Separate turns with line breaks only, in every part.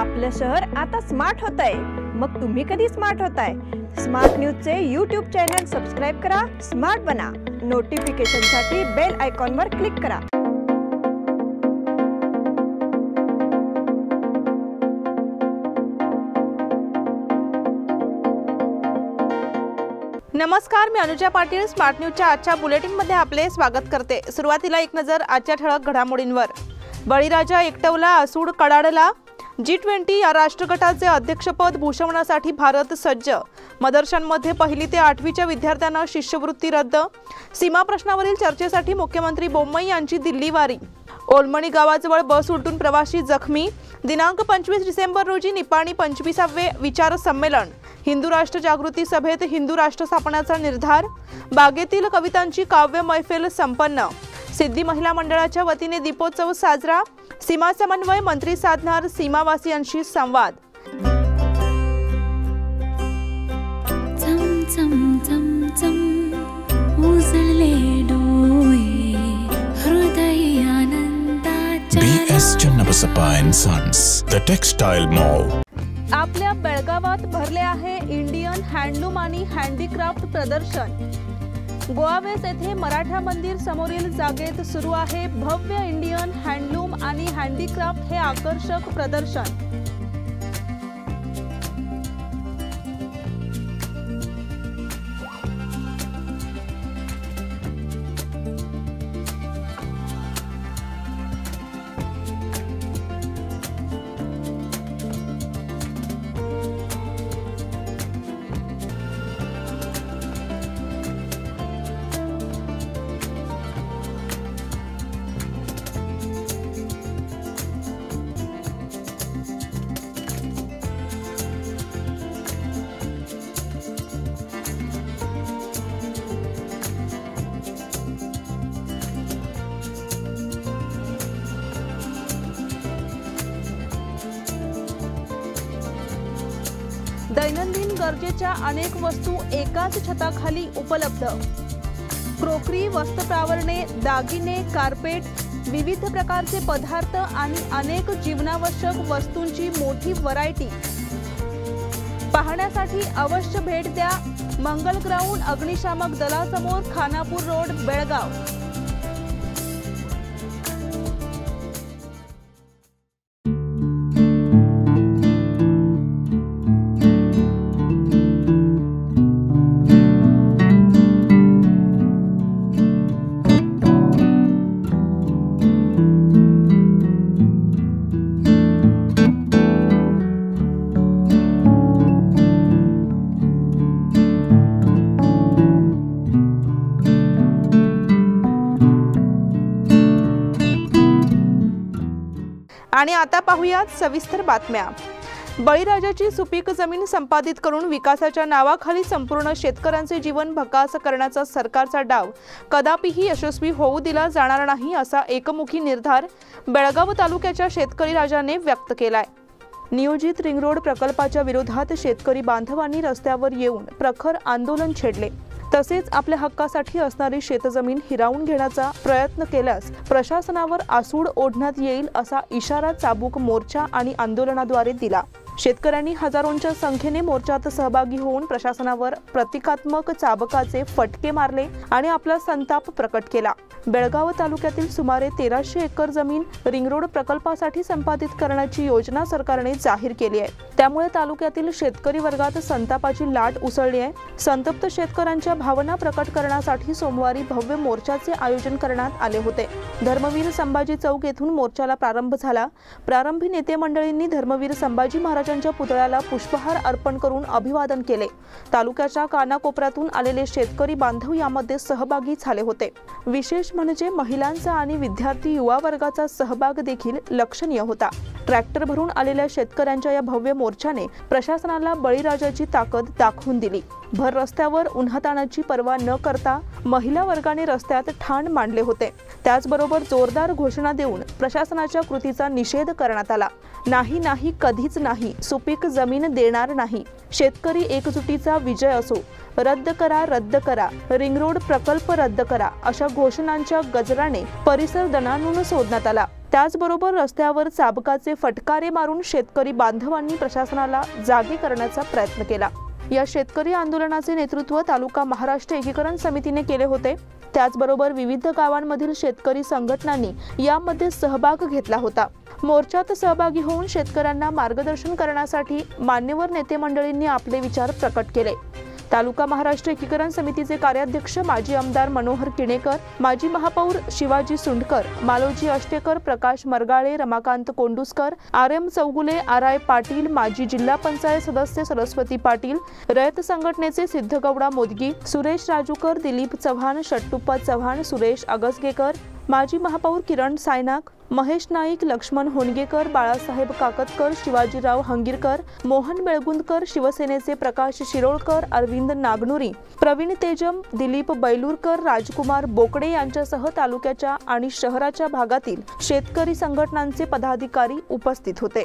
आपलं शहर आता स्मार्ट होतंय। मग तुम्ही कधी स्मार्ट होताय? स्मार्ट न्यूजचे YouTube चॅनल सबस्क्राइब करा, स्मार्ट बना। नोटिफिकेशनसाठी बेल आयकॉनवर क्लिक करा।
नमस्कार, मी अनुजा पाटील स्मार्ट न्यूजच्या आजच्या बुलेटिन मध्ये आपले स्वागत करते। सुरुवातीला एक नजर आजच्या ठळक घडामोडींवर। बळीराजा एकटवला, आसूड कडाडला। G20 या राष्ट्रगटाचे अध्यक्षपद भूषवण्यासाठी भारत सज्ज। मदरशांमध्ये 1ली ते 8वीच्या विद्यार्थ्यांना शिष्यवृत्ती रद्द। सीमा प्रश्नावरील चर्चेसाठी मुख्यमंत्री बोम्मई यांची दिल्ली वारी। ओलमणी गावाजवळ बस उलटून प्रवासी जखमी। दिनांक 25 डिसेंबर रोजी निपाणी 25वे विचार संमेलन। हिंदू राष्ट्र जागृती सभेत हिंदू राष्ट्र स्थापण्याचा निर्धार। बागेतील कवितांची काव्य मैफिल संपन्न। सिद्धी महिला मंडळाच्या वतीने दीपोत्सव साजरा। सीमा समन्वय मंत्री साधणार सीमावासियांशी संवाद।
BS Channabasappa and Sons, the textile mall.
आपल्या बेळगावात भरले आहे इंडियन हँडलूम आणि हँडीक्राफ्ट प्रदर्शन। गोवावेस येथे मराठा मंदिर समोरील जागेत सुरू आहे भव्य इंडियन हँडलूम आणि हँडीक्राफ्ट हे आकर्षक प्रदर्शन। दैनंदिन गरजेच्या अनेक वस्तू एकाच छताखाली उपलब्ध। क्रोकरी, वस्त्रप्रावरणे, दागिने, कार्पेट, विविध प्रकारचे पदार्थ आणि अनेक जीवनावश्यक वस्तूंची मोठी व्हरायटी पाहण्यासाठी अवश्य भेट द्या। मंगल ग्राउंड, अग्निशामक दलासमोर, खानापूर रोड, बेळगाव। आणि आता पाहूयात सविस्तर बातम्या। बळीराजाची सुपीक जमीन संपादित करून विकासाच्या नावाखाली संपूर्ण शेतकऱ्यांचे जीवन भकास करण्याचा सरकारचा डाव कदापिही यशस्वी होऊ दिला जाणार नाही असा एकमुखी निर्धार बेळगाव तालुक्याच्या शेतकरी राजाने व्यक्त केलाय। नियोजित रिंग रोड प्रकल्पाच्या विरोधात शेतकरी बांधवांनी रस्त्यावर येऊन प्रखर आंदोलन छेडले। तसेच आपल्या हक्कासाठी असणारी शेतजमीन हिरावून घेण्याचा प्रयत्न केल्यास प्रशासनावर आसूड ओढण्यात येईल असा इशारा चाबूक मोर्चा आणि आंदोलनाद्वारे दिला। शेतकऱ्यांनी हजारोंच्या संख्येने मोर्चात सहभागी होऊन प्रशासनावर प्रतिकात्मक चाबकाचे फटके मारले आणि आपला संताप प्रकट केला। बेळगाव तालुक्यातील सुमारे 1300 एकर जमीन रिंग रोड प्रकल्पासाठी संपादित करण्याची योजना सरकारने जाहीर केली आहे। त्यामुळे तालुक्यातील शेतकरी वर्गात संतापाची लाट उसळली आहे। संतप्त शेतकऱ्यांच्या भावना प्रकट करण्यासाठी सोमवारी भव्य मोर्चाचे आयोजन करण्यात आले होते। धर्मवीर संभाजी चौक येथून मोर्चाला प्रारंभ झाला। प्रारंभी नेते मंडळींनी धर्मवीर संभाजी महाराजांच्या पुतळ्याला पुष्पहार अर्पण करून अभिवादन केले। तालुक्याच्या कानाकोपऱ्यातून आलेले शेतकरी बांधव यामध्ये सहभागी झाले होते। विशेष म्हणजे महिलांचा आणि विद्यार्थी युवा वर्गाचा सहभाग देखील लक्षणीय होता। ट्रॅक्टर भरून आलेल्या शेतकऱ्यांच्या या भव्य मोर्चाने प्रशासनाला बळीराजाची ताकद दाखवून दिली। भर रस्त्यावर उन्हातानाची पर्वा न करता महिला वर्गाने रस्त्यात ठाण मांडले होते। त्याचबरोबर जोरदार घोषणा देऊन प्रशासनाच्या कृतीचा निषेध करण्यात आला। नाही नाही, कधीच नाही, सुपीक जमीन देणार नाही। शेतकरी एकजुटीचा विजय असो। रद्द करा, रद्द करा, रिंग रोड प्रकल्प रद्द करा अशा घोषणांच्या गजराने परिसर दणाणून सोडण्यात आला। त्याचबरोबर रस्त्यावर चाबकाचे फटकारे मारून शेतकरी बांधवांनी प्रशासनाला जागे करण्याचा प्रयत्न केला। या शेतकरी आंदोलनाचे नेतृत्व तालुका महाराष्ट्र एकीकरण समितीने केले होते। त्याचबरोबर विविध गावांमधील शेतकरी संघटनांनी यामध्ये सहभाग घेतला होता। मोर्चात सहभागी होऊन शेतकऱ्यांना मार्गदर्शन करण्यासाठी मान्यवर नेते मंडळींनी आपले विचार प्रकट केले। तालुका महाराष्ट्र एकीकरण समितीचे कार्याध्यक्ष माजी आमदार मनोहर किणेकर, माजी महापौर शिवाजी सुंडकर, मालोजी अष्टेकर, प्रकाश मरगाळे, रमाकांत कोंडुस्कर, आर.एम. चौगुले, आर.आय. पाटील, माजी जिल्हा पंचायत सदस्य सरस्वती पाटील, रयत संघटनेचे सिद्धगौडा मोदगी, सुरेश राजूकर, दिलीप चव्हाण, षट्टुप्पा चव्हाण, सुरेश अगसगेकर, माजी महापौर किरण सायनाक, महेश नाईक, लक्ष्मण होनगेकर, बाळासाहेब काकतकर, शिवाजीराव हंगीरकर, मोहन बेळगुंदकर, शिवसेनेचे प्रकाश शिरोळकर, अरविंद नागनुरी, प्रवीण तेजम, दिलीप बैलूरकर, राजकुमार बोकडे यांच्यासह तालुक्याच्या आणि शहराच्या भागातील शेतकरी संघटनांचे पदाधिकारी उपस्थित होते।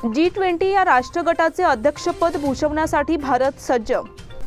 G20 या राष्ट्रगटाचे अध्यक्षपद भूषवण्यासाठी भारत सज्ज।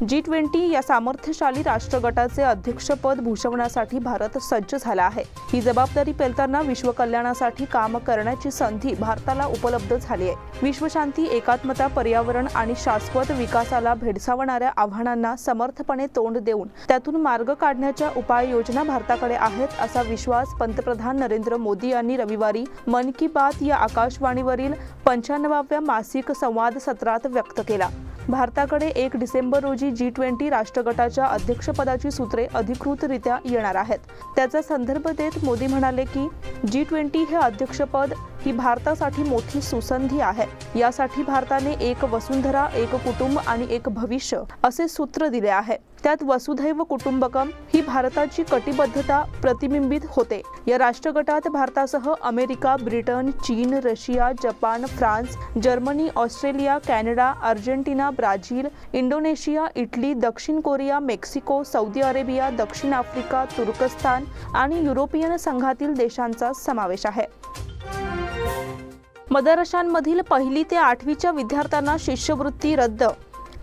G20 या सामर्थ्यशाली राष्ट्रगटाचे अध्यक्षपद भूषवण्यासाठी भारत सज्ज झाला आहे। ही जबाबदारी पेलताना विश्व कल्याणासाठी काम करण्याची संधी भारताला उपलब्ध झाली आहे। विश्वशांती, एकात्मता, पर्यावरण आणि शाश्वत विकासाला भेडसावणाऱ्या आव्हानांना समर्थपणे तोंड देऊन त्यातून मार्ग काढण्याच्या उपाययोजना भारताकडे आहेत, असा विश्वास पंतप्रधान नरेंद्र मोदी यांनी रविवारी मन की बात या आकाशवाणीवरील 95व्या मासिक संवाद सत्रात व्यक्त केला। भारताकडे 1 डिसेंबर रोजी G20 राष्ट्रगटाच्या अध्यक्षपदाची सूत्रे अधिकृतरित्या येणार आहेत। त्याचा संदर्भ देत मोदी म्हणाले की G20 हे अध्यक्षपद ही भारतासाठी मोठी सुसंधी आहे। यासाठी भारताने एक वसुंधरा, एक कुटुंब आणि एक भविष्य असे सूत्र दिले आहे। त्यात वसुधैव कुटुंबकम ही भारताची कटिबद्धता प्रतिबिंबित होते। या राष्ट्रगटात भारतासह अमेरिका, ब्रिटन, चीन, Russia, Japan, France, Germany, Australia, Canada, Argentina, Brazil, Indonesia, Italy, दक्षिण कोरिया, मेक्सिको, सौदी अरेबिया, दक्षिण आफ्रिका, तुर्कस्तान आणि युरोपियन संघातील देशांचा समावेश आहे। मदरशांमधील 1ली ते 8वीच्या विद्यार्थ्यांना शिष्यवृत्ती रद्द।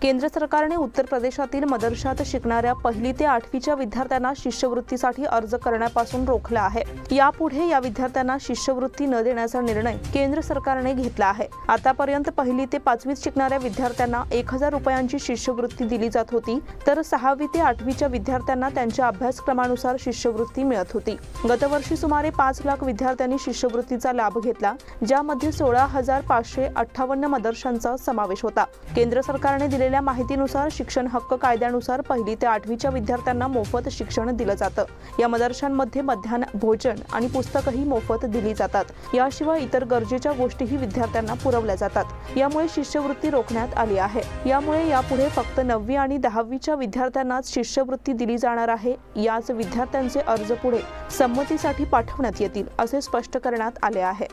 केंद्र सरकारने उत्तर प्रदेशातील मदरशात शिकणाऱ्या 1ली ते 8वीच्या विद्यार्थ्यांना शिष्यवृत्तीसाठी अर्ज करण्यापासून रोखलं आहे। यापुढे या विद्यार्थ्यांना शिष्यवृत्ती न देण्याचा निर्णय केंद्र सरकारने घेतला आहे। आतापर्यंत 1ली ते 5वीत शिकणाऱ्या विद्यार्थ्यांना 1000 रुपयांची शिष्यवृत्ती दिली जात होती, तर 6वी ते 8वीच्या विद्यार्थ्यांना त्यांच्या अभ्यासक्रमानुसार शिष्यवृत्ती मिळत होती। गतवर्षी सुमारे 5 लाख विद्यार्थ्यांनी शिष्यवृत्तीचा लाभ घेतला, ज्यामध्ये 16,558 मदरशांचा समावेश होता। केंद्र सरकारने दिलेल्या माहितीनुसार शिक्षण हक्क कायद्यानुसार 1ली ते 8वीच्या विद्यार्थ्यांना मोफत शिक्षण दिलं जातं। या मदरशांमध्ये मध्यान्ह भोजन आणि पुस्तकही मोफत दिली जातात। याशिवाय इतर गरजेच्या गोष्टीही विद्यार्थ्यांना पुरवल्या जातात। यामुळे शिष्यवृत्ती रोखण्यात आली आहे। यामुळे यापुढे फक्त 9वी आणि 10वीच्या विद्यार्थ्यांनाच शिष्यवृत्ती दिली जाणार आहे। याच विद्यार्थ्यांचे अर्ज पुढे संमतीसाठी पाठवण्यात येतील, असे स्पष्ट करण्यात आले आहे।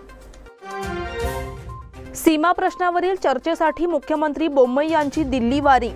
सीमा प्रश्नावरील चर्चेसाठी मुख्यमंत्री बोम्मई यांची दिल्ली वारी।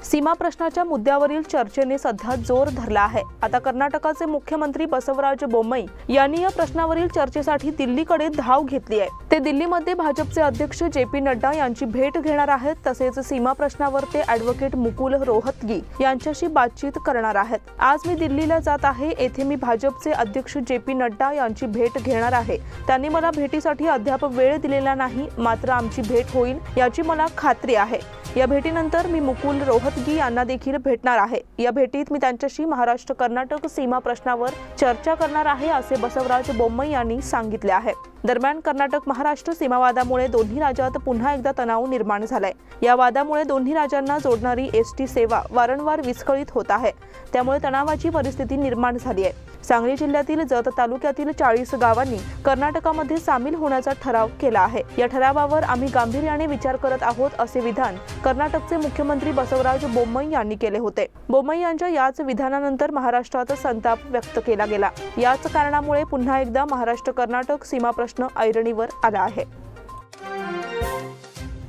सीमा प्रश्नाच्या मुद्द्यावरील चर्चेने सध्या जोर धरला आहे। आता कर्नाटकाचे मुख्यमंत्री बसवराज बोम्मई यांनी या प्रश्नावरील चर्चेसाठी दिल्लीकडे धाव घेतली आहे। ते दिल्लीमध्ये भाजपचे अध्यक्ष JP नड्डा यांची भेट घेणार आहेत। तसेच सीमा प्रश्नावर ते ॲडव्होकेट मुकुल रोहतगी यांच्याशी बातचीत करणार आहेत। आज मी दिल्लीला जात आहे, येथे मी भाजपचे अध्यक्ष JP नड्डा यांची भेट घेणार आहे। त्यांनी मला भेटीसाठी अद्याप वेळ दिलेला नाही, मात्र आमची भेट होईल याची मला खात्री आहे। या भेटीनंतर मी मुकुल रोहतगी पाथगी यांना देखील भेटणार आहे। या भेटीत मी त्यांच्याशी महाराष्ट्र कर्नाटक सीमा प्रश्नावर चर्चा करणार आहे असे बसवराज बोम्मई यांनी सांगितले आहे। दरम्यान कर्नाटक महाराष्ट्र सीमावादामुळे दोन्ही राज्यात पुन्हा एकदा तणाव निर्माण झालाय। या वादामुळे दोन्ही राज्यांना जोडणारी एसटी सेवा वारंवार विस्कळीत होत आहे, त्यामुळे तणावाची परिस्थिती निर्माण झाली आहे। सांगली जिल्ह्यातील जत तालुक्यातील 40 गावांनी कर्नाटकामध्ये सामील होण्याचा ठराव केला आहे। या ठरावावर आम्ही गांभीर्याने विचार करत आहोत असे विधान कर्नाटकचे मुख्यमंत्री बसवराज बोम्मई यांनी केले होते। बोम्मई यांच्या याच विधानानंतर महाराष्ट्रात संताप व्यक्त केला गेला। याच कारणामुळे पुन्हा एकदा महाराष्ट्र कर्नाटक सीमा प्रश्न ऐरणीवर आला आहे।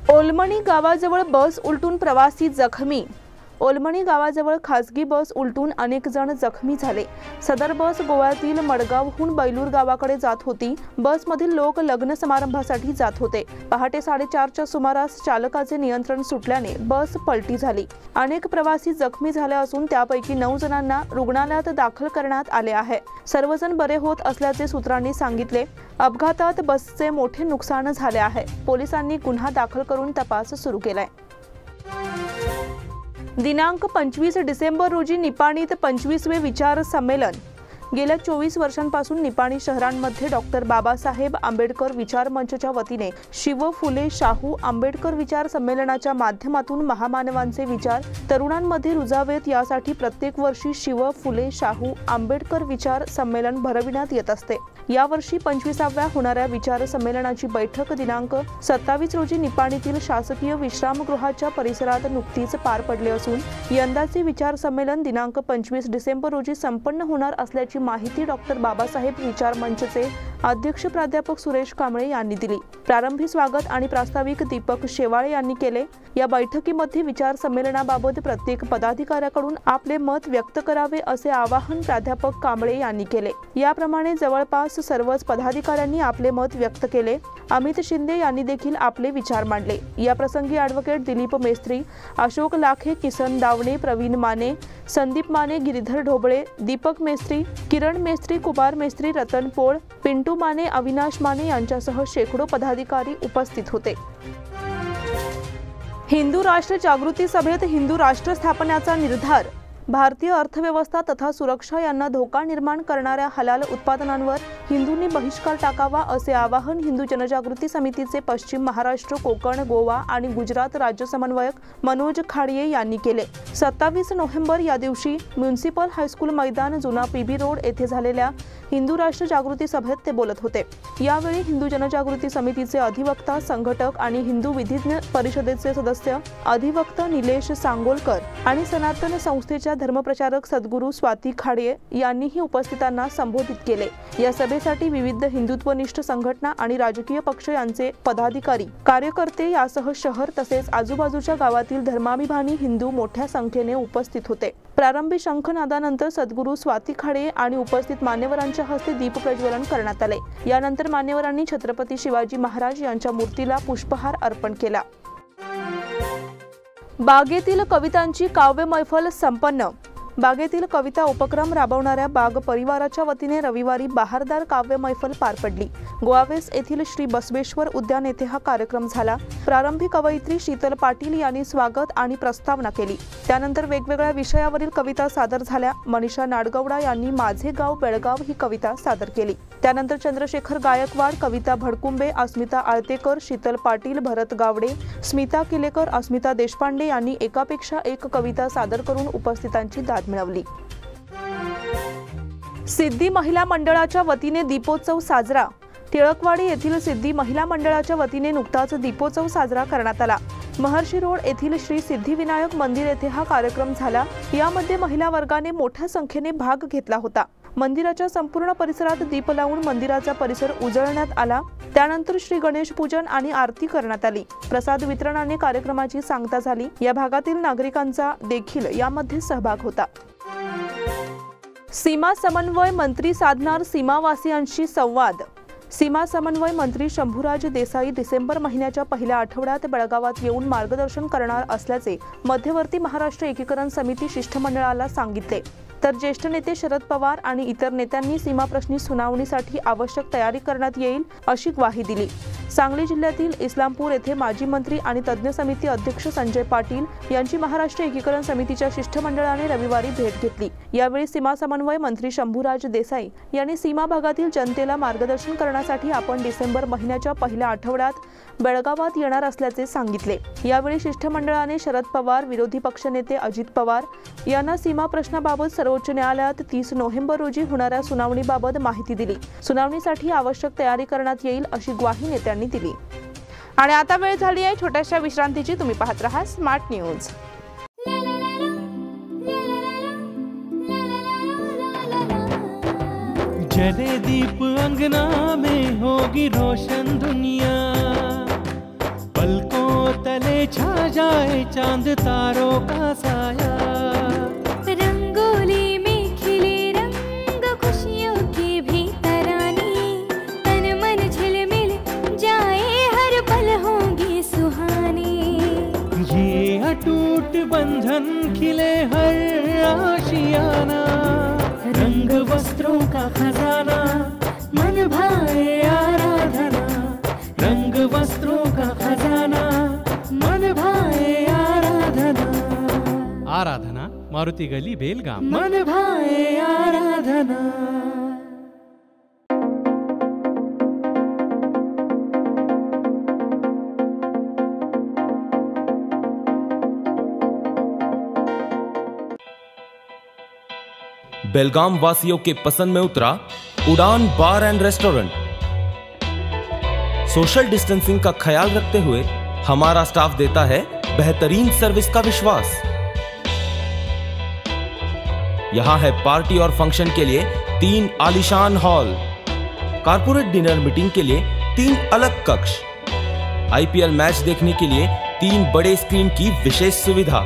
ओलमणी गावाजवळ बस उलटून प्रवासी जखमी। ओलमणी गावाजवळ खासगी बस उलटून अनेक जण जखमी झाले। सदर बस गोव्यातील मडगावहून बैलूर गावाकडे जात होती। बसमधील लोक लग्न समारंभासाठी जात होते। पहाटे 4:30च्या सुमारास चालकाचे नियंत्रण सुटल्याने बस पलटी झाली। अनेक प्रवासी जखमी झाले असून त्यापैकी 9 जणांना रुग्णालयात दाखल करण्यात आले आहे। सर्वजण बरे होत असल्याचे सूत्रांनी सांगितले। अपघातात बसचे मोठे नुकसान झाले आहे। पोलिसांनी गुन्हा दाखल करून तपास सुरू केलाय। दिनांक 25 डिसेंबर रोजी निपाणीत 25वे विचार संमेलन। गेल्या 24 वर्षांपासून निपाणी शहरांमध्ये डॉक्टर बाबासाहेब आंबेडकर विचार मंचच्या वतीने शिव फुले शाहू आंबेडकर विचार संमेलनाच्या माध्यमातून महामानवांचे विचार तरुणांमध्ये रुजावेत यासाठी प्रत्येक वर्षी शिव फुले शाहू आंबेडकर विचार संमेलन भरविण्यात येत असते। यावर्षी 25व्या होणाऱ्या विचार संमेलनाची बैठक दिनांक 27 रोजी निपाणीतील शासकीय विश्रामगृहाच्या परिसरात नुकतीच पार पडली असून यंदाचे विचार संमेलन दिनांक 25 डिसेंबर रोजी संपन्न होणार असल्याची माहिती डॉक्टर बाबासाहेब विचार मंचचे अध्यक्ष प्राध्यापक सुरेश कांबळे यांनी दिली। प्रारंभी स्वागत आणि प्रास्ताविक दीपक शेवाळे यांनी केले। या बैठकीमध्ये विचार संमेलनाबाबत प्रत्येक पदाधिकाऱ्याकडून आपले मत व्यक्त करावे असे आवाहन प्राध्यापक कांबळे यांनी केले। याप्रमाणे जवळपास सर्वच पदाधिकाऱ्यांनी आपले मत व्यक्त केले। अमित शिंदे यांनी देखील आपले विचार मांडले। या प्रसंगी ॲडव्होकेट दिलीप मेस्त्री, अशोक लाखे, किसन दावणे, प्रवीण माने, संदीप माने, गिरीधर ढोबळे, दीपक मेस्त्री, किरण मेस्त्री, कुमार मेस्त्री, रतन पोळ, पिंटू माने, अविनाश माने यांच्यासह शेकडो पदाधिकारी उपस्थित होते। हिंदू राष्ट्र जागृती सभेत हिंदू राष्ट्र स्थापनेचा निर्धार। भारतीय अर्थव्यवस्था तथा सुरक्षा यांना धोका निर्माण करणाऱ्या हलाल उत्पादनांवर हिंदूंनी बहिष्कार टाकावा असे आवाहन हिंदू जनजागृती समितीचे पश्चिम महाराष्ट्र, कोकण, गोवा आणि गुजरात राज्य समन्वयक मनोज खाडिये यांनी केले। 27 नोव्हेंबर या दिवशी म्युनिसिपल हायस्कूल मैदान, जुना पीबी रोड येथे झालेल्या हिंदू राष्ट्र जागृती सभेत ते बोलत होते। यावेळी हिंदू जनजागृती समितीचे अधिवक्ता, संघटक आणि हिंदू विधिज्ञ परिषदेचे सदस्य अधिवक्ता निलेश सांगोलकर आणि सनातन संस्थेच्या धर्मप्रचारक सद्गुरू स्वाती खाडिये यांनीही उपस्थितांना संबोधित केले। या सभेसाठी विविध हिंदुत्वनिष्ठ संघटना आणि राजकीय पक्ष यांचे पदाधिकारी, कार्यकर्ते यासह शहर तसेच आजूबाजूच्या गावातील धर्माभिमानी हिंदू मोठ्या संख्येने उपस्थित होते। प्रारंभी शंखनादानंतर सद्गुरू स्वाती खाडिये आणि उपस्थित मान्यवरांच्या हस्ते दीप प्रज्वलन करण्यात आले। यानंतर मान्यवरांनी छत्रपती शिवाजी महाराज यांच्या मूर्तीला पुष्पहार अर्पण केला। बागेतील कवितांची काव्य मैफल संपन्न। बागेतील कविता उपक्रम राबवणाऱ्या बाग परिवाराच्या वतीने रविवारी बहारदार काव्य मैफल पार पडली। गोवावेस येथील श्री बसवेश्वर उद्यान येथे हा कार्यक्रम झाला। प्रारंभी कवयित्री शीतल पाटील यांनी स्वागत आणि प्रस्तावना केली। त्यानंतर वेगवेगळ्या विषयावरील कविता सादर झाल्या। मनीषा नाडगौडा यांनी माझे गाव बेळगाव ही कविता सादर केली। त्यानंतर चंद्रशेखर गायकवाड, कविता भडकुंबे, अस्मिता आळतेकर, शीतल पाटील, भरत गावडे, स्मिता किलेकर, अस्मिता देशपांडे यांनी एकापेक्षा एक कविता सादर करून उपस्थितांची दाद मिळवली। सिद्धी महिला मंडळाच्या वतीने दीपोत्सव साजरा। टिळकवाडी येथील सिद्धी महिला मंडळाच्या वतीने नुकताच दीपोत्सव साजरा करण्यात आला। महर्षी रोड येथील श्री सिद्धिविनायक मंदिर येथे हा कार्यक्रम झाला। यामध्ये महिला वर्गाने मोठ्या संख्येने भाग घेतला होता। मंदिराच्या संपूर्ण परिसरात दीप लावून मंदिराचा परिसर उजळण्यात आला। त्यानंतर श्री गणेश पूजन आणि आरती करण्यात आली। प्रसाद वितरणाने कार्यक्रमाची सांगता झाली। या भागातील नागरिकांचा देखील यामध्ये सहभाग होता। सीमा समन्वय मंत्री साधणार सीमावासियांशी संवाद। सीमा समन्वय मंत्री शंभूराज देसाई डिसेंबर महिन्याच्या पहिल्या आठवड्यात बेळगावात येऊन मार्गदर्शन करणार असल्याचे मध्यवर्ती महाराष्ट्र एकीकरण समिती शिष्टमंडळाला सांगितले। तर ज्येष्ठ नेते शरद पवार आणि इतर नेत्यांनी सीमाप्रश्नी सुनावणीसाठी आवश्यक तयारी करण्यात येईल अशी ग्वाही दिली। सांगली जिल्ह्यातील इस्लामपूर येथे माजी मंत्री आणि तज्ज्ञ समिती अध्यक्ष संजय पाटील यांची महाराष्ट्र एकीकरण समितीच्या शिष्टमंडळाने रविवारी भेट घेतली। यावेळी सीमा समन्वय मंत्री शंभूराज देसाई यांनी सीमा भागातील जनतेला मार्गदर्शन करण्यासाठी आपण डिसेंबर महिन्याच्या पहिल्या आठवड्यात बेळगावात येणार असल्याचे सांगितले। यावेळी शिष्टमंडळाने शरद पवार, विरोधी पक्षनेते अजित पवार यांना सीमा प्रश्नाबाबत सर्वोच्च न्यायालयात 30 नोव्हेंबर रोजी होणाऱ्या सुनावणीबाबत माहिती दिली। सुनावणीसाठी आवश्यक तयारी करण्यात येईल अशी ग्वाही नेत्यांनी दिली। आणि आता वेळ झाली आहे छोट्याशा विश्रांतीची। तुम्ही पाहत रहा स्मार्ट न्यूज।
जले दीप अंगना में होगी रोशन दुनिया, पलकों तले छा जाए चांद तारों का साया,
रंगोली में खिले रंग खुशियों की भी तरानी, तन मन झिलमिल जाए हर पल होगी सुहानी,
ये अटूट बंधन खिले हर आशियाना, रंग वस्त्रों का खजाना मन भाए आराधना, रंग वस्त्रों का खजाना मन भाए आराधना, आराधना मारुति गली बेलगाम, मन भाए आराधना।
बेलगाम वासियों के पसंद में उतरा उड़ान बार एंड रेस्टोरेंट। सोशल डिस्टेंसिंग का ख्याल रखते हुए हमारा स्टाफ देता है बेहतरीन सर्विस का विश्वास। यहां है पार्टी और फंक्शन के लिए 3 आलीशान हॉल, कारपोरेट डिनर मीटिंग के लिए 3 अलग कक्ष, आईपीएल मैच देखने के लिए 3 बड़े स्क्रीन की विशेष सुविधा।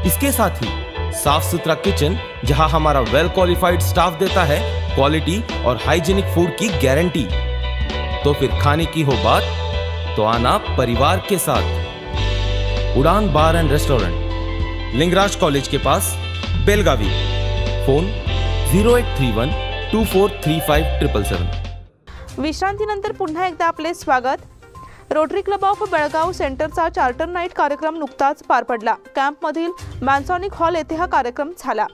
इसके साथ ही साफ सुथरा किचन जहां हमारा वेल क्वालिफाइड स्टाफ देता है क्वालिटी और हाइजीनिक फूड की गारंटी। तो फिर खाने की हो बात तो आना परिवार के साथ। उड़ान बार एंड रेस्टोरेंट, लिंगराज कॉलेज के पास, बेलगावी। फोन 0831 2435 777।
विश्रांतीनंतर पुन्हा एकदा आपले स्वागत। रोटरी क्लब ऑफ बेळगाव सेंटरचा चार्टर नाईट कार्यक्रम नुकताच पार पडला। कॅम्पमधील मॅन्सॉनिक हॉल येथे हा कार्यक्रम झाला।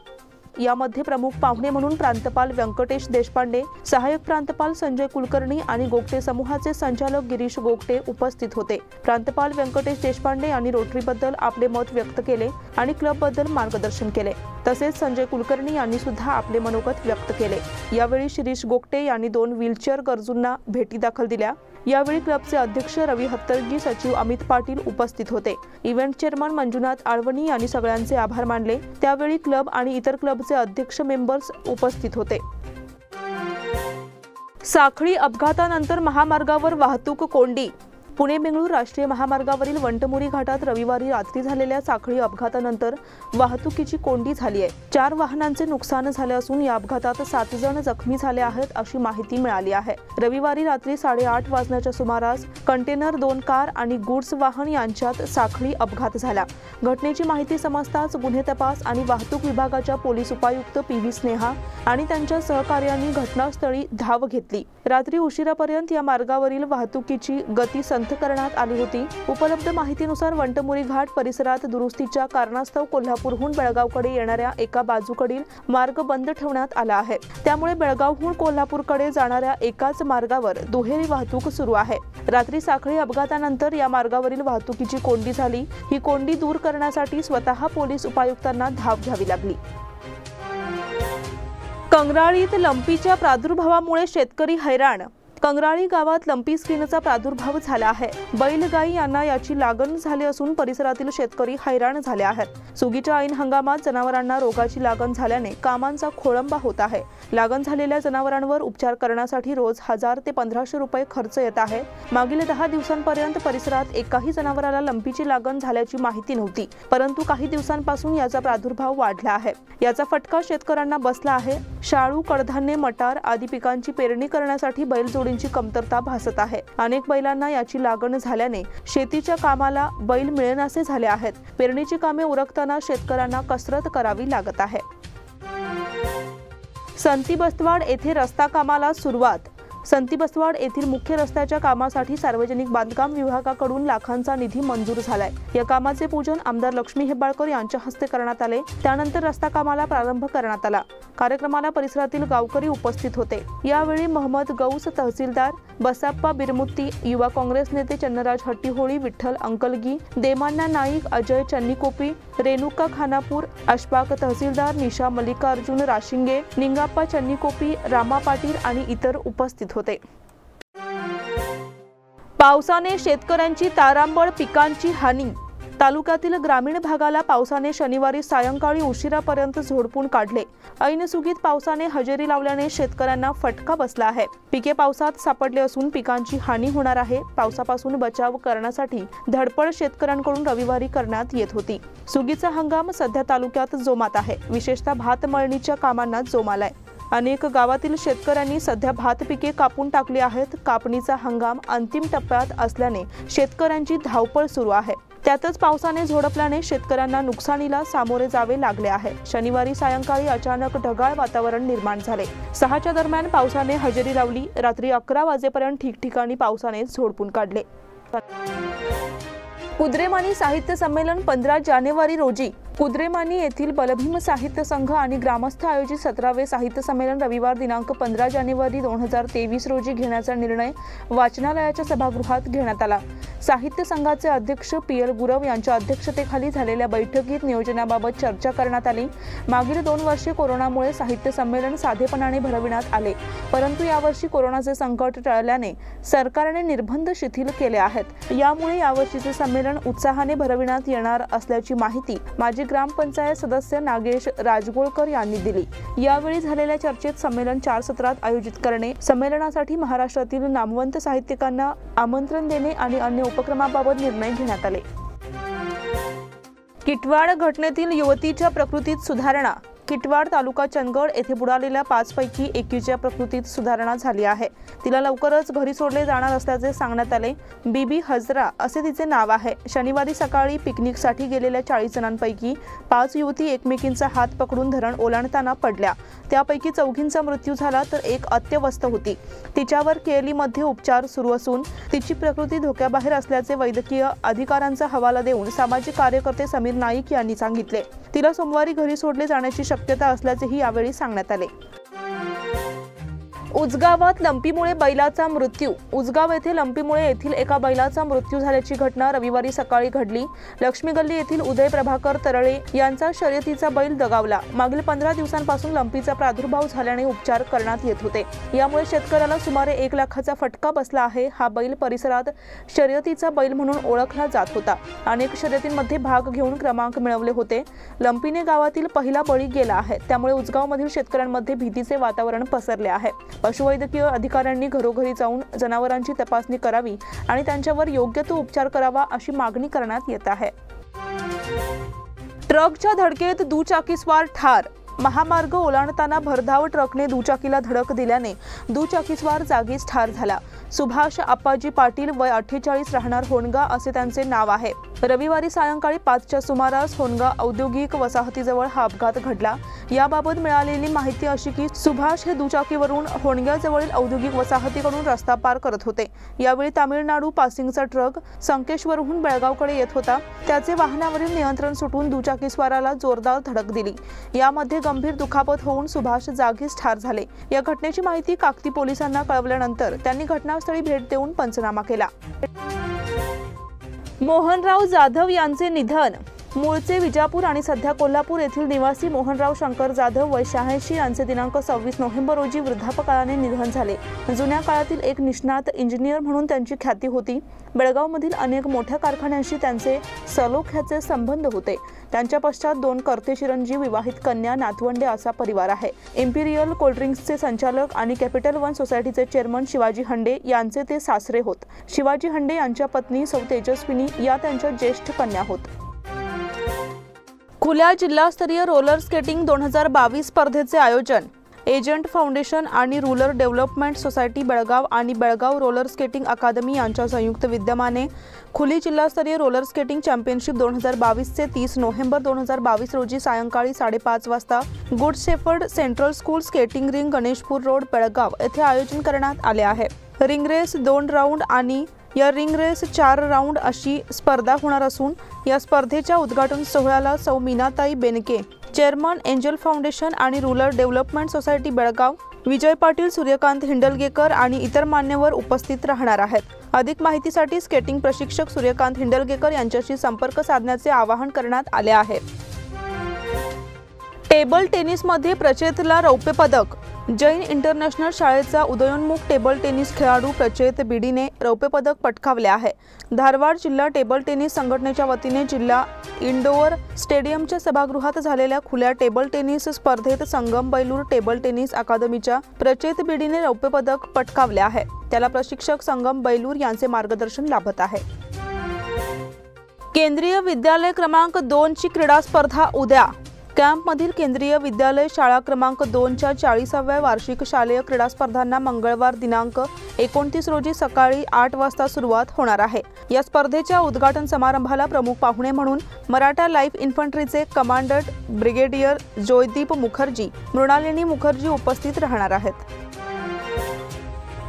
यामध्ये प्रमुख पाहुणे म्हणून प्रांतपाल व्यंकटेश देशपांडे, सहाय्यक प्रांतपाल संजय कुलकर्णी आणि गोगटे समूहाचे संचालक गिरीश गोगटे उपस्थित होते। प्रांतपाल व्यंकटेश देशपांडे यांनी रोटरीबद्दल आपले मत व्यक्त केले आणि क्लबबद्दल मार्गदर्शन केले। तसेच संजय कुलकर्णी यांनी सुद्धा आपले मनोगत व्यक्त केले। यावेळी शिरीष गोगटे यांनी 2 व्हीलचेअर गरजूंना भेटी दाखल दिल्या। यावेळी क्लबचे अध्यक्ष रवी हत्तरजी, सचिव अमित पाटील उपस्थित होते। इव्हेंट चेअरमन मंजुनाथ आळवणी यांनी सगळ्यांचे आभार मानले। त्यावेळी क्लब आणि इतर क्लबचे अध्यक्ष मेंबर्स उपस्थित होते। साखळी अपघातानंतर महामार्गावर वाहतूक कोंडी। पुणे बेंगळूर राष्ट्रीय महामार्गावरील वंटमुरी घाटात रविवारी रात्री झालेल्या साखळी अपघातानंतर वाहतुकीची कोंडी झाली आहे। 4 वाहनांचे नुकसान झाले असून या अपघातात 7 जण जखमी झाले आहेत अशी माहिती मिळाली आहे। रविवारी रात्री 8:30 वाजण्याच्या सुमारास कंटेनर, 2 कार आणि गुड्स वाहन यांच्यात साखळी अपघात झाला। घटनेची माहिती समजताच गुन्हे तपास आणि वाहतूक विभागाच्या पोलीस उपायुक्त पी.व्ही. स्नेहा आणि त्यांच्या सहकार्यांनी घटनास्थळी धाव घेतली। रात्री उशिरापर्यंत या मार्गावरील वाहतुकीची गती करण्यात आली होती। उपलब्ध माहितीनुसार वंटमुरी घाट परिसरात दुरुस्तीच्या कारणास्तव कोल्हापूरहून बेळगावकडे येणाऱ्या एका बाजूकडील मार्ग बंद ठेवण्यात आला आहे। त्यामुळे बेळगावहून कोल्हापूरकडे जाणाऱ्या एकाच मार्गावर दुहेरी वाहतूक सुरू आहे। रात्री साखळी अपघातानंतर या मार्गावरील वाहतुकीची कोंडी झाली। ही कोंडी दूर करण्यासाठी स्वतः पोलीस उपायुक्तांना धाव घ्यावी लागली। कंगराळीत लंपीच्या प्रादुर्भावामुळे शेतकरी हैराण। कंगराळी गावात लंपी स्किनचा प्रादुर्भाव झाला आहे। बैलगाई यांना याची लागण झाली असून परिसरातील शेतकरी हैराण झाले आहेत। सुगीच्या ऐन हंगामात जनावरांना रोगाची लागण झाल्याने कामांचा खोळंबा होत आहे। लागण झालेल्या जनावरांवर उपचार करण्यासाठी रोज 1000 ते 1500 रुपये खर्च येत आहे। मागील 10 दिवसांपर्यंत परिसरात एकाही जनावराला लंपीची लागण झाल्याची माहिती नव्हती, परंतु काही दिवसांपासून याचा प्रादुर्भाव वाढला आहे। याचा फटका शेतकऱ्यांना बसला आहे। शाळू, कडधान्य, मटार आदी पिकांची पेरणी करण्यासाठी बैलजोडींची कमतरता भासत आहे। अनेक बैलांना याची लागण झाल्याने शेतीच्या कामाला बैल मिळेनासे झाले आहेत। पेरणीची कामे उरकताना शेतकऱ्यांना कसरत करावी लागत आहे। संती बस्तवाड येथे रस्ता कामाला सुरुवात. संती बस्तवाड येथील मुख्य रस्त्याच्या कामासाठी सार्वजनिक बांधकाम विभागाकडून लाखांचा निधी मंजूर झालाय. या कामाचे पूजन आमदार लक्ष्मी हेब्बाळकर यांच्या हस्ते करण्यात आले. त्यानंतर रस्ता कामाला प्रारंभ करण्यात आला. कार्यक्रमाला परिसरातील गावकरी उपस्थित होते. यावेळी महम्मद गौस तहसीलदार, बसाप्पा बिरमुत्ती, युवा काँग्रेस नेते चन्नराज हट्टीहोळी, विठ्ठल अंकलगी, देमान्ना नाईक, अजय चन्नीकोपी, रेणुका खानापूर, अशफाक तहसीलदार, निशा मल्लिकार्जुन राशिंगे, निंगाप्पा चन्नीकोपी, रामा पाटील आणि इतर उपस्थित होते. पावसाने शेतकऱ्यांची तारांबळ, पिकांची हानी. तालुक्यातील ग्रामीण भागाला पावसाने शनिवारी सायंकाळी उशिरापर्यंत झोडपून काढले. ऐनसुगीत पावसाने हजेरी लावल्याने शेतकऱ्यांना फटका बसला आहे. पिके पावसात सापडले असून पिकांची हानी होणार आहे. पावसापासून बचाव करण्यासाठी धडपड शेतकऱ्यांकडून रविवारी करण्यात येत होती. सुगीचा हंगाम सध्या तालुक्यात जोमात आहे. विशेषतः भात मळणीच्या कामांना जोम आलाय. अनेक गावातील शेतकऱ्यांनी सध्या भात पिके कापून टाकली आहेत. कापणीचा हंगाम अंतिम टप्प्यात असल्याने शेतकऱ्यांची धावपळ सुरू आहे. त्यातच पावसाने झोडपल्याने शेतकऱ्यांना नुकसानीला सामोरे जावे लागले आहे. शनिवारी सायंकाळी अचानक ढगाळ वातावरण निर्माण झाले. 6च्या दरम्यान पावसाने हजेरी लावली. रात्री 11 वाजेपर्यंत ठिकठिकाणी पावसाने झोडपून काढले. कुद्रेमानी साहित्य संमेलन 15 जानेवारी रोजी. कुद्रेमानी येथील बलभीम साहित्य संघ आणि ग्रामस्थ आयोजित 17वे साहित्य संमेलन रविवार दिनांक 15 जानेवारी 2023 रोजी घेण्याचा निर्णय वाचनालयाच्या सभागृहात घेण्यात आला. साहित्य संघाचे अध्यक्ष PL गुरव यांच्या अध्यक्षतेखाली झालेल्या बैठकीत नियोजनाबाबत चर्चा करण्यात आली. मागील 2 वर्षे कोरोनामुळे साहित्य संमेलन साधेपणाने भरविण्यात आले, परंतु यावर्षी कोरोनाचे संकट टळल्याने सरकारने निर्बंध शिथिल केले आहेत. यामुळे यावर्षीचे संमेलन उत्साहाने भरविण्यात येणार असल्याची माहिती माजी ग्रामपंचायत सदस्य नागेश राजगोळकर यांनी दिली. यावेळी झालेल्या चर्चेत संमेलन 4 सत्रात आयोजित करणे, संमेलनासाठी महाराष्ट्रातील नामवंत साहित्यिकांना आमंत्रण देणे आणि अन्य उपक्रमाबाबत निर्णय घेण्यात आले. किटवाड घटनेतील युवतीच्या प्रकृतीत सुधारणा. किटवाड तालुका चंदगड येथे बुडालेल्या 5 पैकी एकीच्या प्रकृतीत सुधारणा झाली आहे. तिला लवकरच घरी सोडले जाणार असल्याचे सांगण्यात आले. बीबी हजरा असे तिचे नाव आहे. शनिवारी सकाळी पिकनिकसाठी गेलेल्या 40 जणांपैकी 5 युवती एकमेकींचा हात पकडून धरण ओलांडताना पडल्या. त्यापैकी 4घींचा मृत्यू झाला तर 1 अत्यवस्थ होती. तिच्यावर केएलईमध्ये उपचार सुरू असून तिची प्रकृती धोक्याबाहेर असल्याचे वैद्यकीय अधिकाऱ्यांचा हवाला देऊन सामाजिक कार्यकर्ते समीर नाईक यांनी सांगितले. तिला सोमवारी घरी सोडले जाण्याची शक्यता असल्याचेही यावेळी सांगण्यात आले. उजगावात लंपीमुळे बैलाचा मृत्यू. उजगाव येथे लंपीमुळे येथील एका बैलाचा मृत्यू झाल्याची घटना रविवारी सकाळी घडली. लक्ष्मी गल्ली येथील उदय प्रभाकर तरळे यांचा शर्यतीचा बैल दगावला. मागील 15 दिवसांपासून लंपीचा प्रादुर्भाव झाल्याने उपचार करण्यात येत होते. यामुळे शेतकऱ्याला सुमारे 1 लाखाचा फटका बसला आहे. हा बैल परिसरात शर्यतीचा बैल म्हणून ओळखला जात होता. अनेक शर्यतींमध्ये भाग घेऊन क्रमांक मिळवले होते. लंपीने गावातील पहिला बळी गेला आहे. त्यामुळे उजगावमधील शेतकऱ्यांमध्ये भीतीचे वातावरण पसरले आहे. पशुवैद्यकीय अधिकाऱ्यांनी घरोघरी जाऊन जनावरांची तपासणी करावी आणि त्यांच्यावर योग्य तो उपचार करावा अशी मागणी करण्यात येत आहे. ट्रकच्या धडकेत दुचाकीस्वार ठार. महामार्ग ओलांडताना भरधाव ट्रकने दुचाकीला धडक दिल्याने दुचाकीस्वार जागीच ठार झाला. सुभाष आप्पाजी पाटील, वय 48, राहणार होणगा असे त्यांचे नाव आहे. रविवारी सायंकाळी 5च्या सुमारास होणगा औद्योगिक वसाहतीजवळ हा अपघात घडला. याबाबत मिळालेली माहिती अशी की सुभाष हे दुचाकीवरून होणग्याजवळील औद्योगिक वसाहतीकडून रस्ता पार करत होते. यावेळी तामिळनाडू पासिंगचा ट्रक संकेश्वरहून बेळगावकडे येत होता. त्याचे वाहनावरील नियंत्रण सुटून दुचाकीस्वाराला जोरदार धडक दिली. यामध्ये गंभीर दुखापत होऊन सुभाष जागीच ठार झाले. या घटनेची माहिती काकती पोलिसांना कळवल्यानंतर त्यांनी घटनास्थळी भेट देऊन पंचनामा केला. मोहनराव जाधव यांचे निधन. मूळचे विजापूर आणि सध्या कोल्हापूर येथील निवासी मोहनराव शंकर जाधव, वय 86 यांचे दिनांक 26 नोव्हेंबर रोजी वृद्धापकाळाने निधन झाले. जुन्या काळातील एक निष्णात इंजिनियर म्हणून त्यांची ख्याती होती. बेळगावमधील अनेक मोठ्या कारखान्यांशी त्यांचे सलोख्याचे संबंध होते. त्यांच्या पश्चात 2 कर्ते चिरंजीव, विवाहित कन्या, नातवंडे असा परिवार आहे. इम्पिरियल कोल्ड्रिंक्सचे संचालक आणि कॅपिटल वन सोसायटीचे चेअरमन शिवाजी हंडे यांचे ते सासरे होत. शिवाजी हंडे यांच्या पत्नी सौ तेजस्विनी या त्यांच्या ज्येष्ठ कन्या होत. खुल्या जिल्हास्तरीय रोलर स्केटिंग 2022 स्पर्धेचे आयोजन. एजंट फाउंडेशन आणि रूरल डेव्हलपमेंट सोसायटी बेळगाव आणि बेळगाव रोलर स्केटिंग अकादमी यांच्या संयुक्त विद्यमाने खुली जिल्हास्तरीय रोलर स्केटिंग चॅम्पियनशिप 2022चे 30 नोव्हेंबर 2022 रोजी सायंकाळी 5:30 वाजता good shepherd central school skating ring Ganeshpur road Belgaum येथे आयोजन करण्यात आले आहे। रिंग रेस 2 राऊंड आणि या रिंग रेस 4 राऊंड अशी स्पर्धा होणार असून या स्पर्धेच्या उद्घाटन सोहळ्याला सौ Meenatai Benke, chairman angel foundation आणि rural development society Belgaum, Vijay Patil, Suryakant हिंडलगेकर आणि इतर मान्यवर उपस्थित राहणार आहेत। अधिक माहितीसाठी स्केटिंग प्रशिक्षक सूर्यकांत हिंडलगेकर यांच्याशी संपर्क साधण्याचे आवाहन करण्यात आले आहे। टेबल टेनिसमध्ये प्रचेतला रौप्य पदक। जैन इंटरनॅशनल शाळेचा उदयोन्मुख टेबल टेनिस खेळाडू प्रचेत बीडीने रौप्य पदक पटकावले आहे। धारवाड जिल्हा टेबल टेनिस संघटनेच्या वतीने जिल्हा इंडोअर स्टेडियमच्या सभागृहात झालेल्या खुल्या टेबल टेनिस स्पर्धेत संगम बैलूर टेबल टेनिस अकादमीच्या प्रचेत बीडीने रौप्य पदक पटकावले आहे। त्याला प्रशिक्षक संगम बैलूर यांचे मार्गदर्शन लाभत आहे। केंद्रीय विद्यालय क्रमांक 2 ची क्रीडा स्पर्धा उद्या। कॅम्पमधील केंद्रीय विद्यालय शाळा क्रमांक 2च्या 40व्या वार्षिक शालेय क्रीडा स्पर्धांना मंगळवार दिनांक 29 रोजी सकाळी 8 वाजता सुरुवात होणार आहे। या स्पर्धेच्या उद्घाटन समारंभाला प्रमुख पाहुणे म्हणून मराठा लाईफ इन्फंट्रीचे कमांडंट ब्रिगेडियर जयदीप मुखर्जी, मृणालिनी मुखर्जी उपस्थित राहणार आहेत।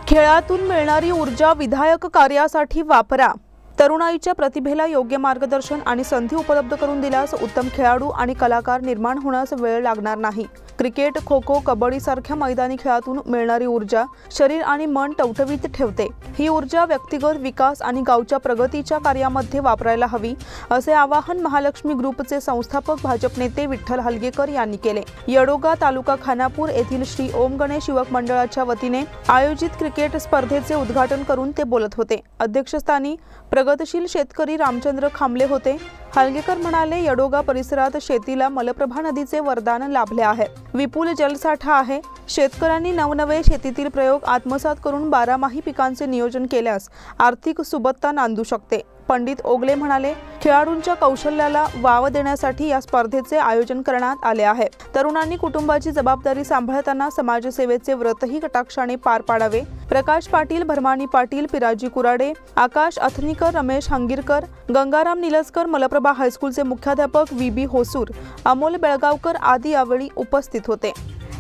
खेळातून मिळणारी ऊर्जा विधायक कार्यासाठी वापरा। तरुणाईच्या प्रतिभेला योग्य मार्गदर्शन आणि संधी उपलब्ध करून दिल्यास उत्तम खेळाडू आणि कलाकार निर्माण होण्यास वेळ लागणार नाही। क्रिकेट, खो खो, कबड्डी सारख्या मैदानी खेळातून मिळणारी ऊर्जा शरीर आणि मन टवटवीत ठेवते। ही ऊर्जा व्यक्तिगत विकास आणि गावच्या प्रगतीच्या कार्यामध्ये वापरायला हवी, असे आवाहन महालक्ष्मी ग्रुपचे संस्थापक भाजप नेते विठ्ठल हलगेकर यांनी केले। येडोगा तालुका खानापूर येथील श्री ओम गणेश युवक मंडळाच्या वतीने आयोजित क्रिकेट स्पर्धेचे उद्घाटन करून ते बोलत होते। अध्यक्षस्थानी प्रगतशील शेतकरी रामचंद्र खांबले होते। हलगेकर म्हणाले, येडोगा परिसरात शेतीला मलप्रभा नदीचे वरदान लाभले आहे। विपुल जलसाठा आहे। शेतकऱ्यांनी नवनवे शेतीतील प्रयोग आत्मसात करून 12माही पिकांचे नियोजन केल्यास आर्थिक सुबत्ता नांदू शकते। पंडित ओगले म्हणाले, खेळाडूंच्या कौशल्याला वाव देण्यासाठी या स्पर्धेचे आयोजन करण्यात आले आहे। तरुणांनी कुटुंबाची जबाबदारी सांभाळताना समाजसेवेचे व्रतही कटाक्षाने पार पाडावे। प्रकाश पाटील, भरमानी पाटील, पिराजी कुराडे, आकाश अथनीकर, रमेश हंगीरकर, गंगाराम निलजकर, मलप्रभा हायस्कूलचे मुख्याध्यापक VB होसूर, अमोल बेळगावकर आदी यावेळी उपस्थित होते।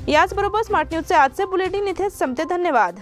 याचबरोबर स्मार्ट न्यूजचे आजचे बुलेटिन इथेच संपते। धन्यवाद।